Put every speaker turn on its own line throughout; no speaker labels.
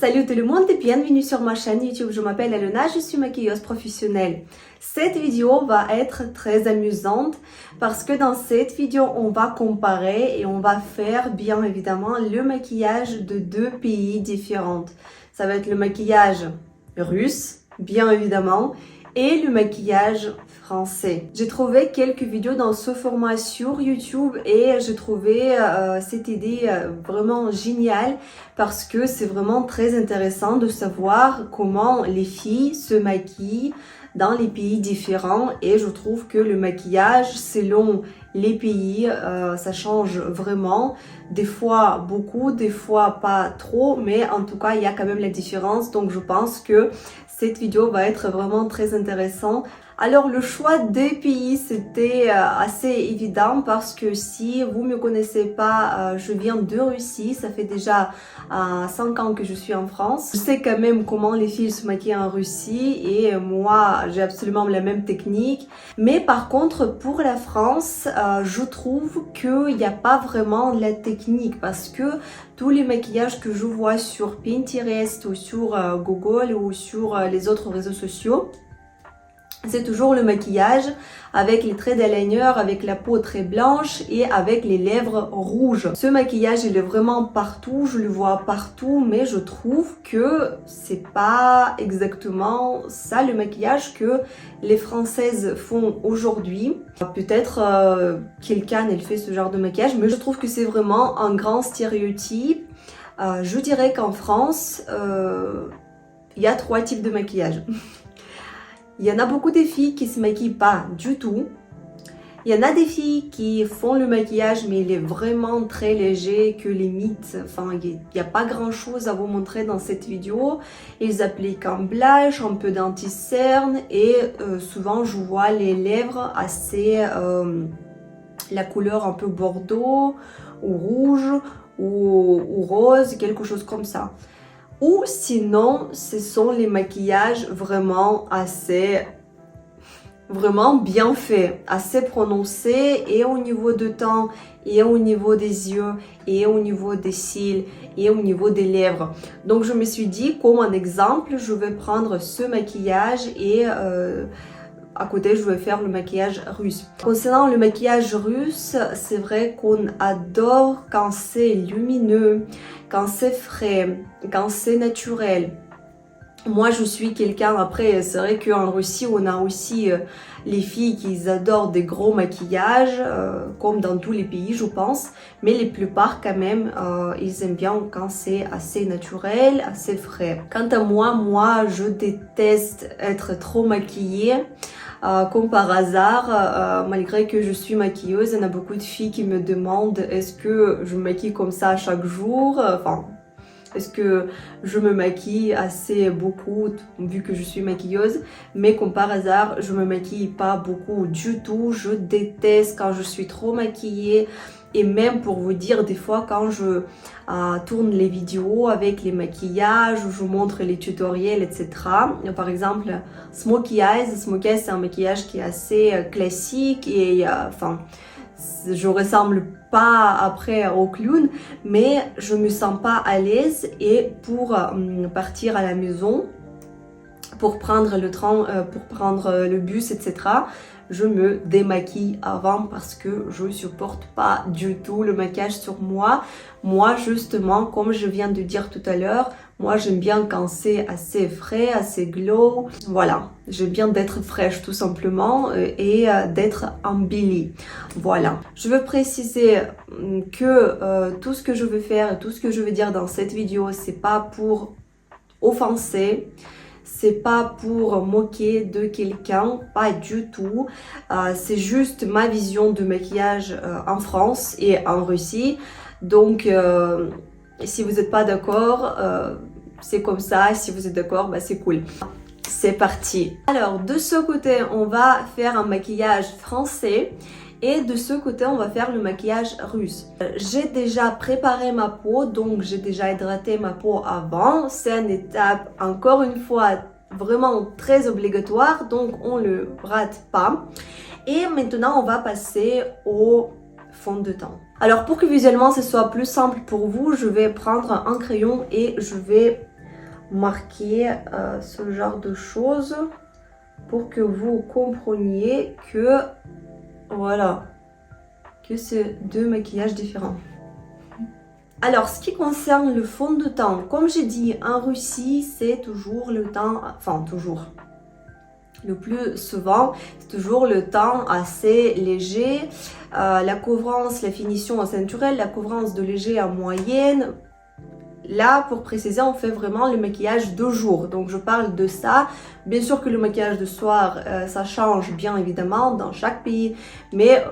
Salut tout le monde et bienvenue sur ma chaîne YouTube. Je m'appelle Elena, je suis maquilleuse professionnelle. Cette vidéo va être très amusante parce que dans cette vidéo, on va comparer et on va faire bien évidemment le maquillage de deux pays différents. Ça va être le maquillage russe, bien évidemment, et le maquillage français. J'ai trouvé quelques vidéos dans ce format sur YouTube et j'ai trouvé cette idée vraiment géniale parce que c'est vraiment très intéressant de savoir comment les filles se maquillent dans les pays différents et je trouve que le maquillage selon les pays ça change vraiment, des fois beaucoup, des fois pas trop, mais en tout cas il y a quand même la différence, donc je pense que cette vidéo va être vraiment très intéressante. Alors le choix des pays c'était assez évident parce que si vous me connaissez pas, je viens de Russie, ça fait déjà 5 ans que je suis en France. Je sais quand même comment les filles se maquillent en Russie et moi j'ai absolument la même technique. Mais par contre pour la France, je trouve qu'il n'y a pas vraiment la technique parce que tous les maquillages que je vois sur Pinterest ou sur Google ou sur les autres réseaux sociaux, c'est toujours le maquillage avec les traits d'eyeliner, avec la peau très blanche et avec les lèvres rouges. Ce maquillage, il est vraiment partout, je le vois partout, mais je trouve que c'est pas exactement ça le maquillage que les Françaises font aujourd'hui. Peut-être quelqu'un, elle fait ce genre de maquillage, mais je trouve que c'est vraiment un grand stéréotype. Je dirais qu'en France, il y a 3 types de maquillage. Il y en a beaucoup de filles qui se maquillent pas du tout. Il y en a des filles qui font le maquillage mais il est vraiment très léger, que limite, enfin il n'y a pas grand chose à vous montrer dans cette vidéo. Ils appliquent un blush, un peu d'anti-cerne et souvent je vois les lèvres assez, la couleur un peu bordeaux ou rouge ou rose, quelque chose comme ça. Ou sinon, ce sont les maquillages vraiment bien faits, assez prononcés et au niveau de teint, et au niveau des yeux, et au niveau des cils, et au niveau des lèvres. Donc je me suis dit, comme un exemple, je vais prendre ce maquillage et à côté, je vais faire le maquillage russe. Concernant le maquillage russe, c'est vrai qu'on adore quand c'est lumineux, quand c'est frais, quand c'est naturel. Moi, je suis quelqu'un, après, c'est vrai qu'en Russie, on a aussi les filles qui adorent des gros maquillages, comme dans tous les pays, je pense. Mais les plupart, quand même, ils aiment bien quand c'est assez naturel, assez frais. Quant à moi, je déteste être trop maquillée. Comme par hasard, malgré que je suis maquilleuse, il y en a beaucoup de filles qui me demandent est-ce que je me maquille comme ça chaque jour, enfin, est-ce que je me maquille assez beaucoup vu que je suis maquilleuse, mais comme par hasard, je me maquille pas beaucoup du tout, je déteste quand je suis trop maquillée. Et même pour vous dire, des fois quand je tourne les vidéos avec les maquillages, je montre les tutoriels, etc. Par exemple, Smokey Eyes. Smokey Eyes, c'est un maquillage qui est assez classique et enfin, je ressemble pas après au clown, mais je me sens pas à l'aise et pour partir à la maison, pour prendre le train, pour prendre le bus, etc. je me démaquille avant parce que je supporte pas du tout le maquillage sur moi. Moi, justement, comme je viens de dire tout à l'heure, moi j'aime bien quand c'est assez frais, assez glow. Voilà, j'aime bien d'être fraîche tout simplement et d'être embellie. Voilà. Je veux préciser que tout ce que je veux faire, tout ce que je veux dire dans cette vidéo, c'est pas pour offenser. C'est pas pour moquer de quelqu'un, pas du tout. C'est juste ma vision de maquillage en France et en Russie. Donc, si vous n'êtes pas d'accord, c'est comme ça. Si vous êtes d'accord, bah, c'est cool. C'est parti. Alors, de ce côté, on va faire un maquillage français. Et de ce côté, on va faire le maquillage russe. J'ai déjà préparé ma peau, donc j'ai déjà hydraté ma peau avant. C'est une étape, encore une fois, vraiment très obligatoire, donc on ne le rate pas. Et maintenant, on va passer au fond de teint. Alors, pour que visuellement, ce soit plus simple pour vous, je vais prendre un crayon et je vais marquer ce genre de choses pour que vous compreniez que, voilà, que c'est deux maquillages différents. Alors, ce qui concerne le fond de teint, comme j'ai dit, en Russie, c'est toujours le teint, enfin toujours, le plus souvent, c'est toujours le teint assez léger. La couvrance, la finition assez naturelle, la couvrance de léger à moyenne. Là, pour préciser, on fait vraiment le maquillage de jour. Donc, je parle de ça. Bien sûr que le maquillage de soir, ça change bien évidemment dans chaque pays. Mais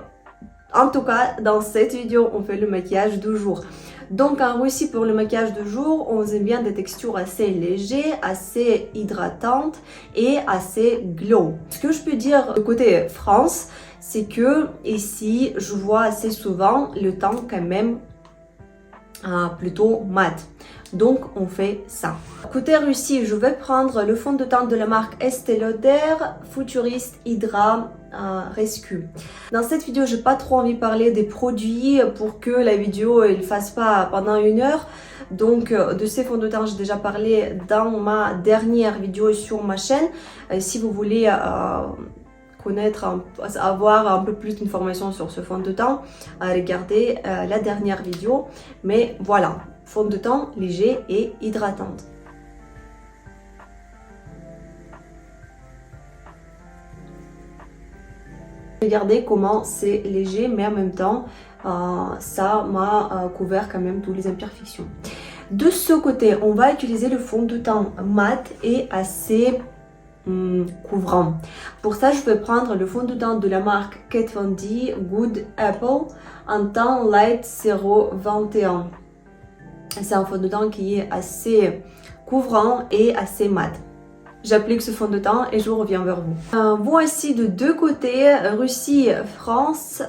en tout cas, dans cette vidéo, on fait le maquillage de jour. Donc en Russie, pour le maquillage de jour, on aime bien des textures assez légères, assez hydratantes et assez glow. Ce que je peux dire de côté France, c'est que ici, je vois assez souvent le teint quand même plutôt mat. Donc on fait ça. Côté Russie, je vais prendre le fond de teint de la marque Estée Lauder Futurist Hydra Rescue. Dans cette vidéo, j'ai pas trop envie de parler des produits pour que la vidéo ne fasse pas pendant 1 heure. Donc de ces fonds de teint, j'ai déjà parlé dans ma dernière vidéo sur ma chaîne. Si vous voulez connaître, avoir un peu plus d'informations sur ce fond de teint, regardez la dernière vidéo. Mais voilà, fond de teint léger et hydratante. Regardez comment c'est léger, mais en même temps, ça m'a couvert quand même toutes les imperfections. De ce côté, on va utiliser le fond de teint mat et assez couvrant. Pour ça, je vais prendre le fond de teint de la marque Kat Von D Good Apple en teint light 021. C'est un fond de teint qui est assez couvrant et assez mat. J'applique ce fond de teint et je reviens vers vous. Voici de deux côtés, Russie, France.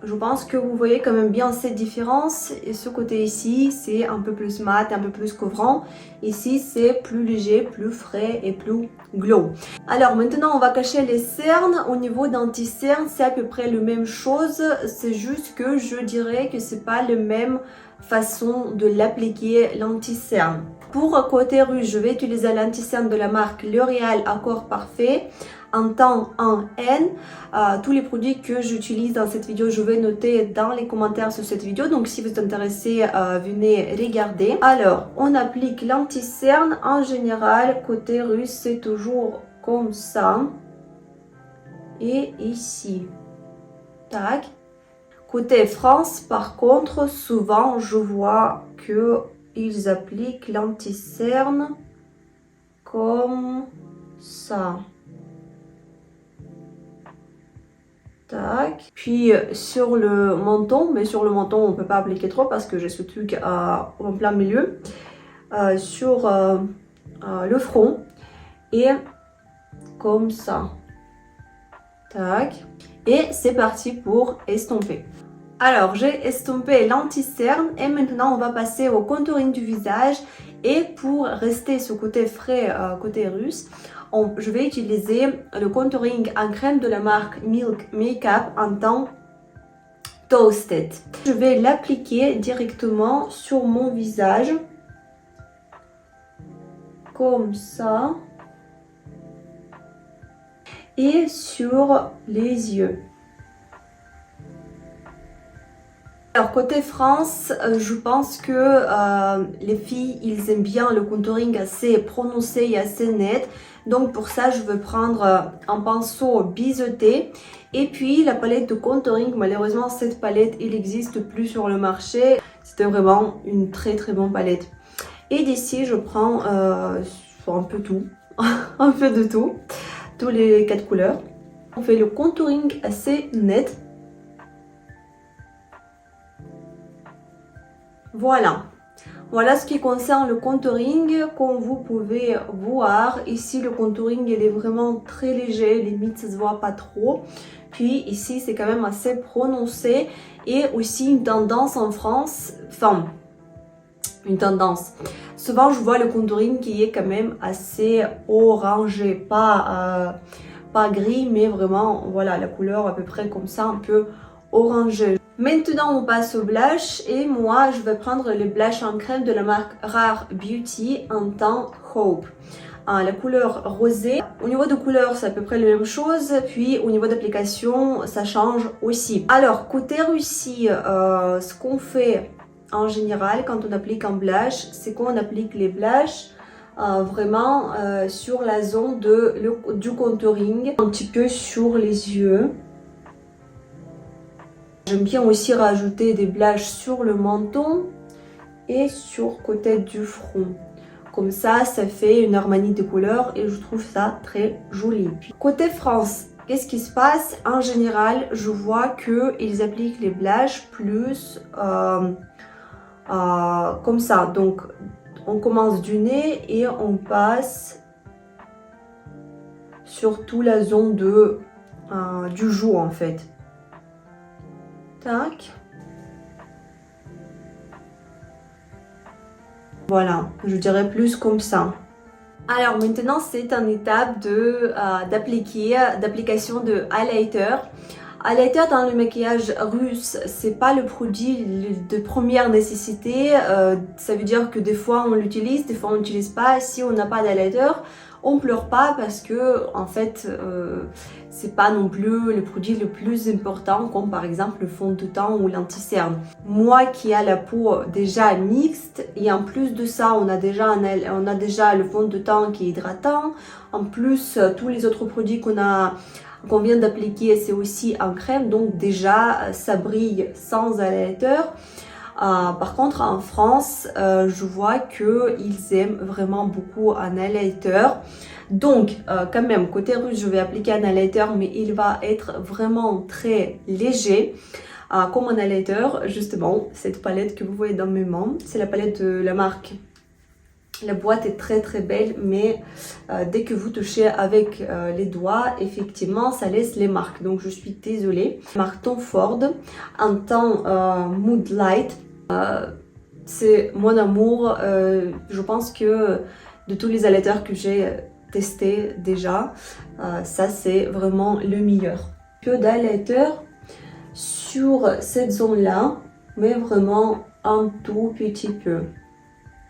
Je pense que vous voyez quand même bien cette différence. Et ce côté ici, c'est un peu plus mat, un peu plus couvrant. Ici, c'est plus léger, plus frais et plus glow. Alors maintenant, on va cacher les cernes. Au niveau d'anti-cernes, c'est à peu près la même chose. C'est juste que je dirais que c'est pas la même façon de l'appliquer l'anti-cerne. Pour côté russe, je vais utiliser l'anti-cerne de la marque L'Oréal Accord Parfait en teint 1N. Tous les produits que j'utilise dans cette vidéo, je vais noter dans les commentaires sur cette vidéo. Donc si vous êtes intéressé, venez regarder. Alors, on applique l'anti-cerne. En général, côté russe, c'est toujours comme ça. Et ici. Tac. Côté France, par contre, souvent, je vois que ils appliquent l'anti-cerne comme ça. Tac. Puis sur le menton, mais sur le menton, on ne peut pas appliquer trop parce que j'ai ce truc en plein milieu. Sur le front et comme ça. Tac. Et c'est parti pour estomper. Alors, j'ai estompé l'anti-cerne et maintenant on va passer au contouring du visage. Et pour rester ce côté frais, côté russe, je vais utiliser le contouring en crème de la marque Milk Makeup en teint Toasted. Je vais l'appliquer directement sur mon visage, comme ça, et sur les yeux. Alors côté France, je pense que les filles, ils aiment bien le contouring assez prononcé et assez net. Donc pour ça, je vais prendre un pinceau biseauté. Et puis la palette de contouring, malheureusement cette palette, il n'existe plus sur le marché. C'était vraiment une très très bonne palette. Et d'ici, je prends un peu tout, un peu de tout, tous les 4 couleurs. On fait le contouring assez net. Voilà. Voilà ce qui concerne le contouring. Comme vous pouvez voir, ici le contouring il est vraiment très léger, limite ça se voit pas trop. Puis ici c'est quand même assez prononcé et aussi une tendance en France, enfin une tendance. Souvent je vois le contouring qui est quand même assez orangé, pas gris mais vraiment voilà la couleur à peu près comme ça, un peu orangé. Maintenant, on passe au blush et moi, je vais prendre le blush en crème de la marque Rare Beauty en teint Hope. La couleur rosée. Au niveau de couleur, c'est à peu près la même chose. Puis au niveau d'application, ça change aussi. Alors, côté Russie, ce qu'on fait en général quand on applique un blush, c'est qu'on applique les blushs vraiment sur la zone du contouring, un petit peu sur les yeux. J'aime bien aussi rajouter des blushs sur le menton et sur côté du front. Comme ça fait une harmonie de couleurs et je trouve ça très joli. Côté France, qu'est-ce qui se passe? En général, je vois qu'ils appliquent les blushs plus comme ça. Donc, on commence du nez et on passe sur toute la zone du jour en fait. Tac. Voilà, je dirais plus comme ça. Alors maintenant, c'est une étape d'application de highlighter. Highlighter dans le maquillage russe, c'est pas le produit de première nécessité. Ça veut dire que des fois on l'utilise, des fois on l'utilise pas. Si on n'a pas d'highlighter, on pleure pas parce que en fait c'est pas non plus le produit le plus important comme par exemple le fond de teint ou l'anti-cerne. Moi qui a la peau déjà mixte et en plus de ça on a déjà le fond de teint qui est hydratant. En plus tous les autres produits qu'on vient d'appliquer c'est aussi en crème donc déjà ça brille sans highlighter. Par contre en France je vois qu'ils aiment vraiment un highlighter donc quand même côté russe je vais appliquer un highlighter mais il va être vraiment très léger comme un highlighter justement cette palette que vous voyez dans mes mains c'est la palette de la marque. La boîte est très très belle mais dès que vous touchez avec les doigts effectivement ça laisse les marques donc je suis désolée. Marque Tom Ford en teint Mood Light. C'est mon amour. Je pense que de tous les highlighters que j'ai testé déjà, ça c'est vraiment le meilleur. Peu d'highlighter sur cette zone là mais vraiment un tout petit peu.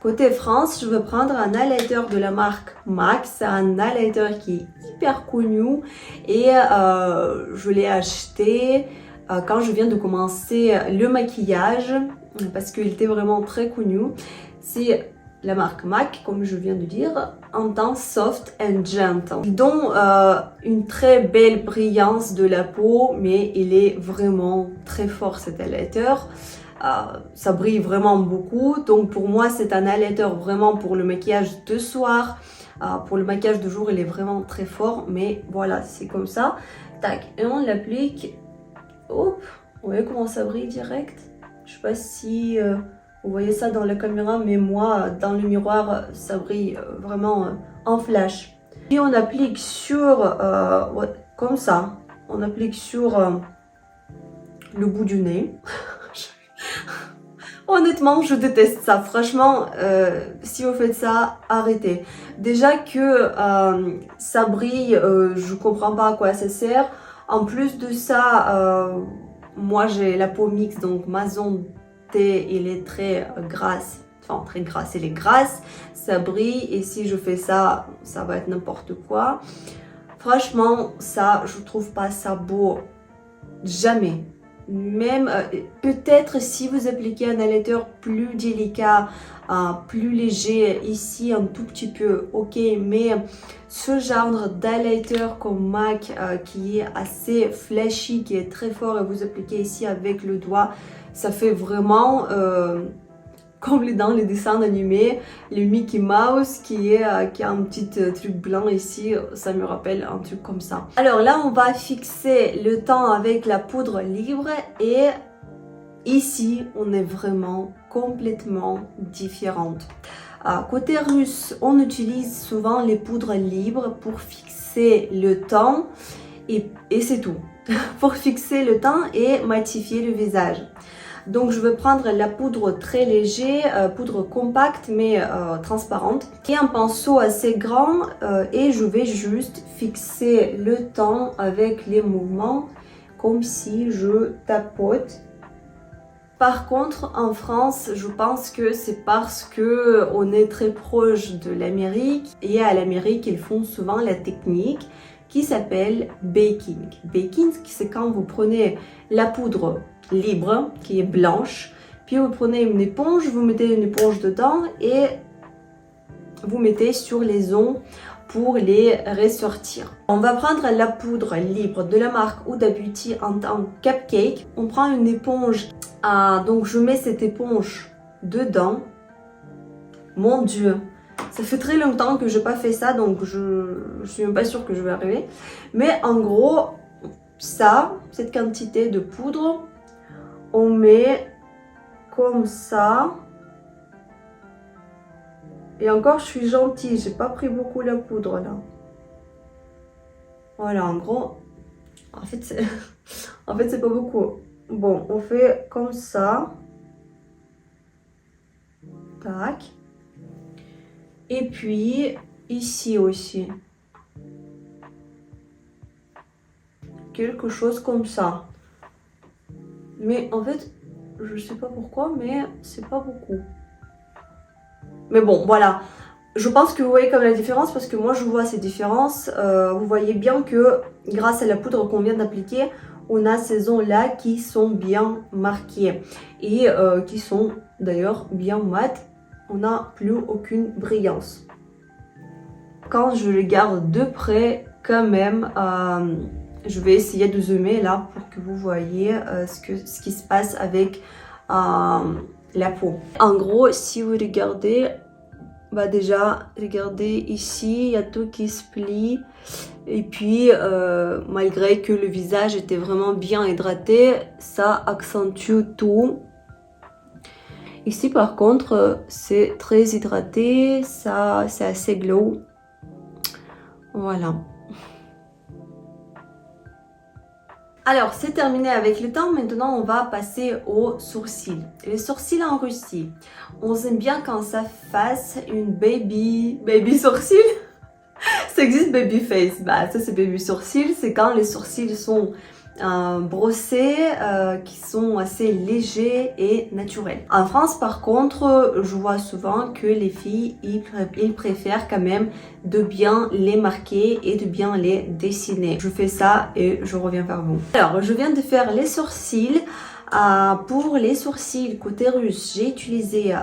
Côté France, je vais prendre un highlighter de la marque MAC. C'est un highlighter qui est hyper connu et je l'ai acheté quand je viens de commencer le maquillage parce qu'il était vraiment très connu. C'est la marque MAC, comme je viens de dire, en teint soft and gentle. Il donne une très belle brillance de la peau, mais il est vraiment très fort cet highlighter. Ça brille vraiment beaucoup, donc pour moi c'est un highlighter vraiment pour le maquillage de soir. Pour le maquillage de jour il est vraiment très fort, mais voilà c'est comme ça. Tac, et on l'applique. Hop, vous voyez comment ça brille direct. Je sais pas si vous voyez ça dans la caméra, mais moi dans le miroir ça brille vraiment en flash. Et on applique sur ouais, comme ça, on applique sur le bout du nez. Honnêtement, je déteste ça. Franchement, si vous faites ça, arrêtez. Déjà que ça brille, je comprends pas à quoi ça sert. En plus de ça, moi j'ai la peau mixte, donc ma zone T, elle est très grasse. Enfin, très grasse, elle est grasse. Ça brille et si je fais ça, ça va être n'importe quoi. Franchement, ça, je trouve pas ça beau. Jamais. Même peut-être si vous appliquez un highlighter plus délicat, plus léger ici un tout petit peu, ok, mais ce genre d'highlighter comme MAC qui est assez flashy, qui est très fort et vous appliquez ici avec le doigt, ça fait vraiment comme dans les dessins animés, le Mickey Mouse qui a un petit truc blanc ici, ça me rappelle un truc comme ça. Alors là, on va fixer le teint avec la poudre libre et ici, on est vraiment complètement différente. Côté russe, on utilise souvent les poudres libres pour fixer le teint et c'est tout. Pour fixer le teint et matifier le visage. Donc je vais prendre la poudre très légère, poudre compacte mais transparente et un pinceau assez grand et je vais juste fixer le teint avec les mouvements comme si je tapote Par contre, en France, je pense que c'est parce que on est très proche de l'Amérique et à l'Amérique, ils font souvent la technique qui s'appelle baking. Baking, c'est quand vous prenez la poudre libre, qui est blanche, puis vous prenez une éponge, vous mettez une éponge dedans et vous mettez sur les ongles pour les ressortir. On va prendre la poudre libre de la marque Huda Beauty en tant que cupcake. On prend une éponge, donc je mets cette éponge dedans. Mon Dieu, ça fait très longtemps que je n'ai pas fait ça, donc je suis même pas sûre que je vais arriver. Mais en gros, ça, cette quantité de poudre, on met comme ça. Et encore, je suis gentille, j'ai pas pris beaucoup la poudre là. Voilà, en gros, en fait, c'est pas beaucoup. Bon, on fait comme ça. Tac. Et puis, ici aussi. Quelque chose comme ça. Mais en fait, je sais pas pourquoi, mais c'est pas beaucoup. Mais bon, voilà. Je pense que vous voyez comme la différence parce que moi je vois ces différences. Vous voyez bien que grâce à la poudre qu'on vient d'appliquer, on a ces ongles-là qui sont bien marqués et qui sont d'ailleurs bien mat. On n'a plus aucune brillance. Quand je le garde de près, quand même, je vais essayer de zoomer là pour que vous voyez ce qui se passe avec la peau. En gros, si vous regardez, bah déjà, regardez ici, il y a tout qui se plie. Et puis, malgré que le visage était vraiment bien hydraté, ça accentue tout. Ici, par contre, c'est très hydraté, ça, c'est assez glow. Voilà. Alors, c'est terminé avec le temps. Maintenant, on va passer aux sourcils. Les sourcils en Russie, on aime bien quand ça fasse une baby sourcil. Ça existe baby face. Bah, ça, c'est baby sourcil. C'est quand les sourcils sont brossés, qui sont assez légers et naturels. En France, par contre, je vois souvent que les filles, ils préfèrent quand même de bien les marquer et de bien les dessiner. Je fais ça et je reviens vers vous. Alors, je viens de faire les sourcils. Pour les sourcils côté russe, j'ai utilisé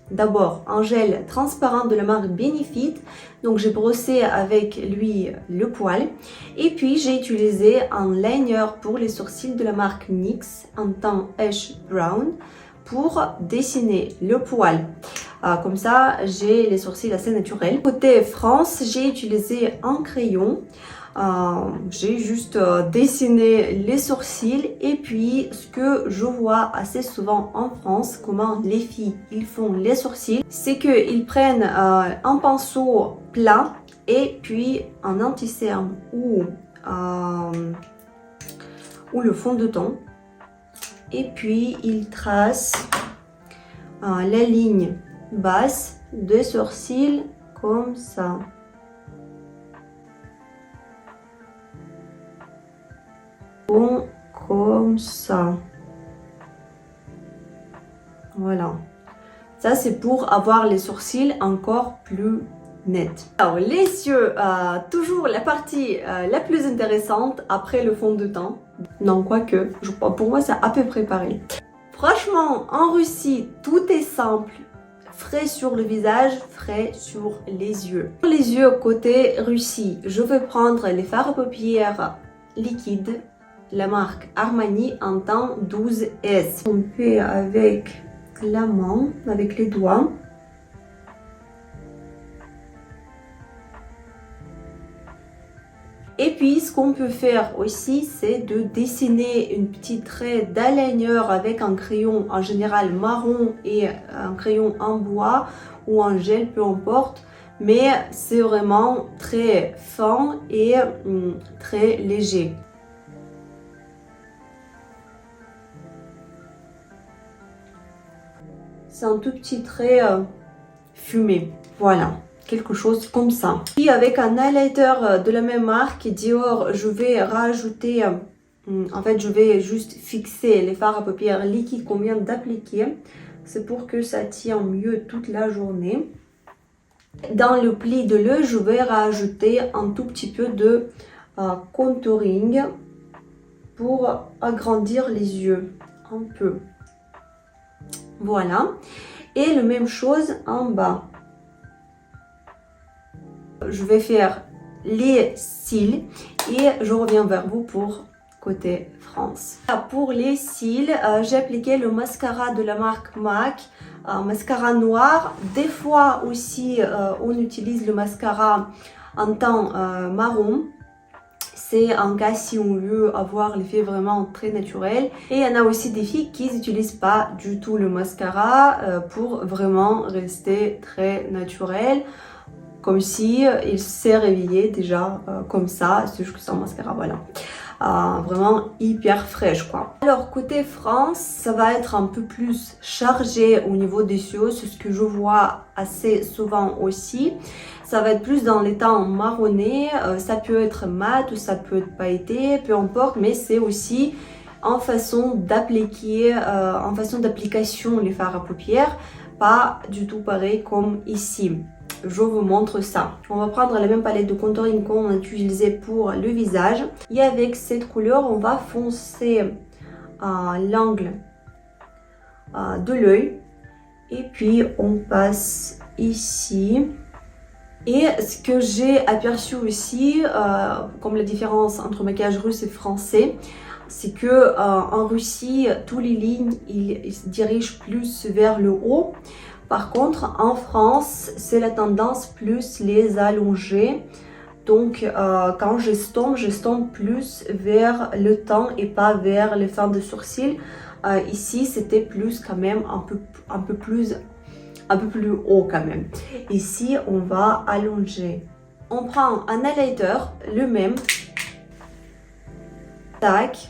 d'abord un gel transparent de la marque Benefit. Donc j'ai brossé avec lui le poil. Et puis j'ai utilisé un liner pour les sourcils de la marque NYX en teint Ash Brown pour dessiner le poil. Comme ça, j'ai les sourcils assez naturels. Côté France, j'ai utilisé un crayon. J'ai juste dessiné les sourcils et puis ce que je vois assez souvent en France, comment les filles ils font les sourcils, c'est qu'ils prennent un pinceau plat et puis un anti-cerne ou le fond de teint et puis ils tracent la ligne basse des sourcils comme ça. Bon, comme ça. Voilà. Ça, c'est pour avoir les sourcils encore plus nets. Alors, les yeux, toujours la partie la plus intéressante après le fond de teint. Non, quoique, pour moi, c'est à peu près pareil. Franchement, en Russie, tout est simple. Frais sur le visage, frais sur les yeux. Pour les yeux, côté Russie, je vais prendre les fards à paupières liquides. La marque Armani en teint 12S. On fait avec la main, avec les doigts. Et puis, ce qu'on peut faire aussi, c'est de dessiner une petite trait d'eyeliner avec un crayon en général marron et un crayon en bois ou en gel, peu importe. Mais c'est vraiment très fin et très léger. C'est un tout petit trait fumé. Voilà, quelque chose comme ça. Puis avec un highlighter de la même marque, Dior, je vais rajouter En fait, je vais juste fixer les fards à paupières liquides qu'on vient d'appliquer. C'est pour que ça tient mieux toute la journée. Dans le pli de l'œil, je vais rajouter un tout petit peu de contouring pour agrandir les yeux un peu. Voilà. Et la même chose en bas. Je vais faire les cils et je reviens vers vous pour côté France. Pour les cils, j'ai appliqué le mascara de la marque MAC, mascara noir. Des fois aussi, on utilise le mascara en teint marron. C'est un cas si on veut avoir l'effet vraiment très naturel. Et il y en a aussi des filles qui n'utilisent pas du tout le mascara pour vraiment rester très naturel. Comme si il s'est réveillé déjà comme ça, c'est juste que c'est un mascara, voilà. Vraiment hyper fraîche quoi. Alors côté France, ça va être un peu plus chargé au niveau des yeux, c'est ce que je vois assez souvent aussi. Ça va être plus dans les tons marronnés, ça peut être mat ou ça peut être pailleté, peu importe, mais c'est aussi en façon d'appliquer, en façon d'application les fards à paupières, pas du tout pareil comme ici. Je vous montre ça. On va prendre la même palette de contouring qu'on a utilisé pour le visage. Et avec cette couleur, on va foncer l'angle de l'œil. Et puis, on passe ici. Et ce que j'ai aperçu aussi, comme la différence entre maquillage russe et français, c'est que en Russie, toutes les lignes, ils se dirigent plus vers le haut. Par contre, en France, c'est la tendance plus les allonger. Donc, quand j'estompe plus vers le temps et pas vers les fins de sourcils. Ici, c'était plus quand même un peu plus haut quand même. Ici, on va allonger. On prend un highlighter, le même. Tac.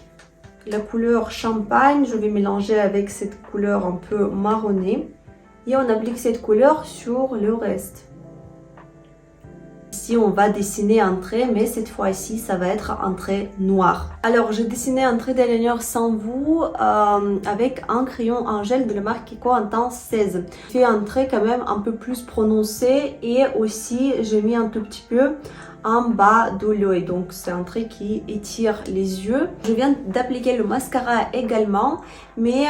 La couleur champagne, je vais mélanger avec cette couleur un peu marronnée. Et on applique cette couleur sur le reste. Ici, on va dessiner un trait, mais cette fois-ci, ça va être un trait noir. Alors, j'ai dessiné un trait d'eyeliner sans vous avec un crayon en gel de la marque Kiko en teint 16. J'ai fait un trait quand même un peu plus prononcé et aussi, j'ai mis un tout petit peu en bas de l'œil, donc c'est un trait qui étire les yeux. Je viens d'appliquer le mascara également, mais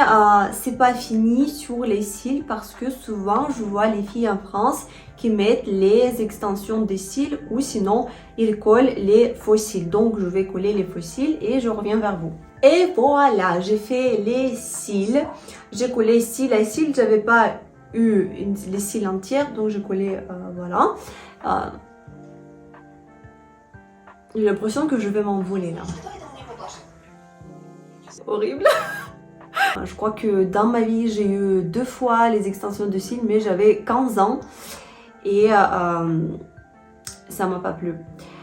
c'est pas fini sur les cils parce que souvent je vois les filles en France qui mettent les extensions des cils ou sinon ils collent les faux cils. Donc je vais coller les faux cils et je reviens vers vous. Et voilà, j'ai fait les cils. J'ai collé les cils à cils, j'avais pas eu les cils entières, donc j'ai collé voilà. J'ai l'impression que je vais m'envoler là. C'est horrible. Je crois que dans ma vie, j'ai eu 2 fois les extensions de cils, mais j'avais 15 ans et ça m'a pas plu.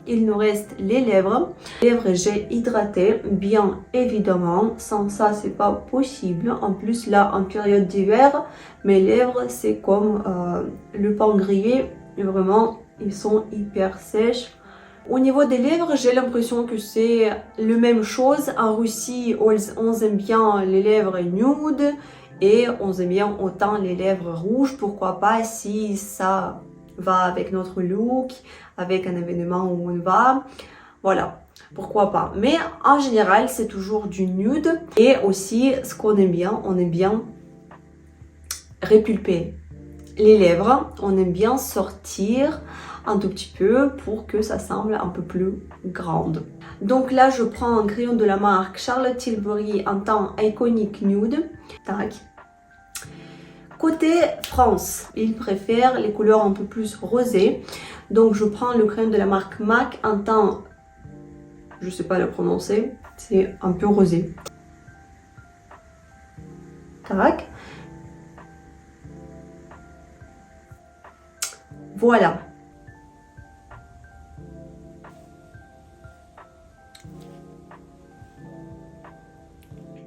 Il nous reste les lèvres. Les lèvres, j'ai hydraté, bien évidemment. Sans ça, c'est pas possible. En plus, là, en période d'hiver, mes lèvres, c'est comme le pain grillé. Et vraiment, ils sont hyper sèches. Au niveau des lèvres, j'ai l'impression que c'est la même chose. En Russie, on aime bien les lèvres nude et on aime bien autant les lèvres rouges. Pourquoi pas si ça va avec notre look, avec un événement où on va. Voilà, pourquoi pas. Mais en général, c'est toujours du nude. Et aussi, ce qu'on aime bien, on aime bien répulper les lèvres. On aime bien sortir un tout petit peu pour que ça semble un peu plus grande. Donc là, je prends un crayon de la marque Charlotte Tilbury en teint Iconic Nude. Tac. Côté France, ils préfèrent les couleurs un peu plus rosées. Donc je prends le crayon de la marque MAC en teint, je sais pas le prononcer, c'est un peu rosé. Tac. Voilà.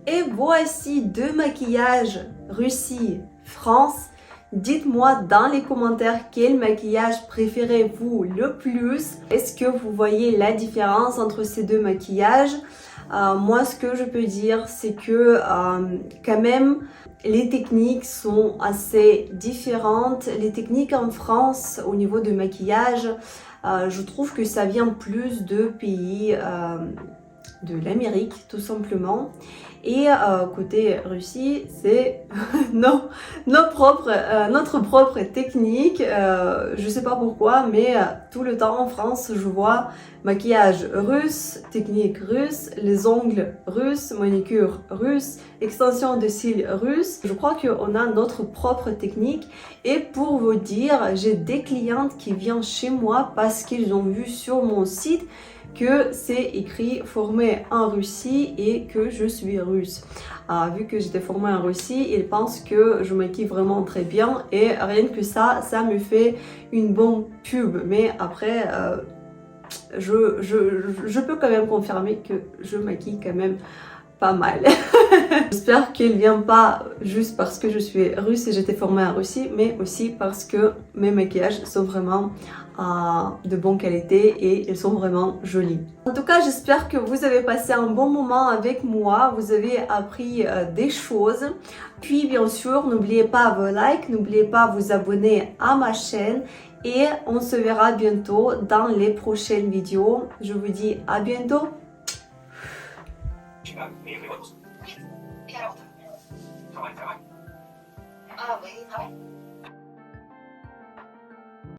Et voici 2 maquillages Russie-France. Dites-moi dans les commentaires quel maquillage préférez-vous le plus. Est-ce que vous voyez la différence entre ces 2 maquillages? Moi, ce que je peux dire, c'est que quand même, les techniques sont assez différentes. Les techniques en France, au niveau de maquillage, je trouve que ça vient plus de pays de l'Amérique, tout simplement. Et côté Russie, c'est notre propre technique. Je sais pas pourquoi, mais tout le temps en France, je vois maquillage russe, technique russe, les ongles russes, manicure russe, extension de cils russe. Je crois qu'on a notre propre technique. Et pour vous dire, j'ai des clientes qui viennent chez moi parce qu'ils ont vu sur mon site que c'est écrit formé en Russie et que je suis russe. Vu que j'étais formée en Russie, ils pensent que je maquille vraiment très bien et rien que ça me fait une bonne pub. Mais après, je peux quand même confirmer que je maquille quand même pas mal. J'espère qu'il vient pas juste parce que je suis russe et j'étais formée en Russie, mais aussi parce que mes maquillages sont vraiment de bonne qualité et ils sont vraiment jolis. En tout cas, j'espère que vous avez passé un bon moment avec moi, vous avez appris des choses. Puis bien sûr, n'oubliez pas vos likes, n'oubliez pas vous abonner à ma chaîne et on se verra bientôt dans les prochaines vidéos. Je vous dis à bientôt.
Ah oui, non.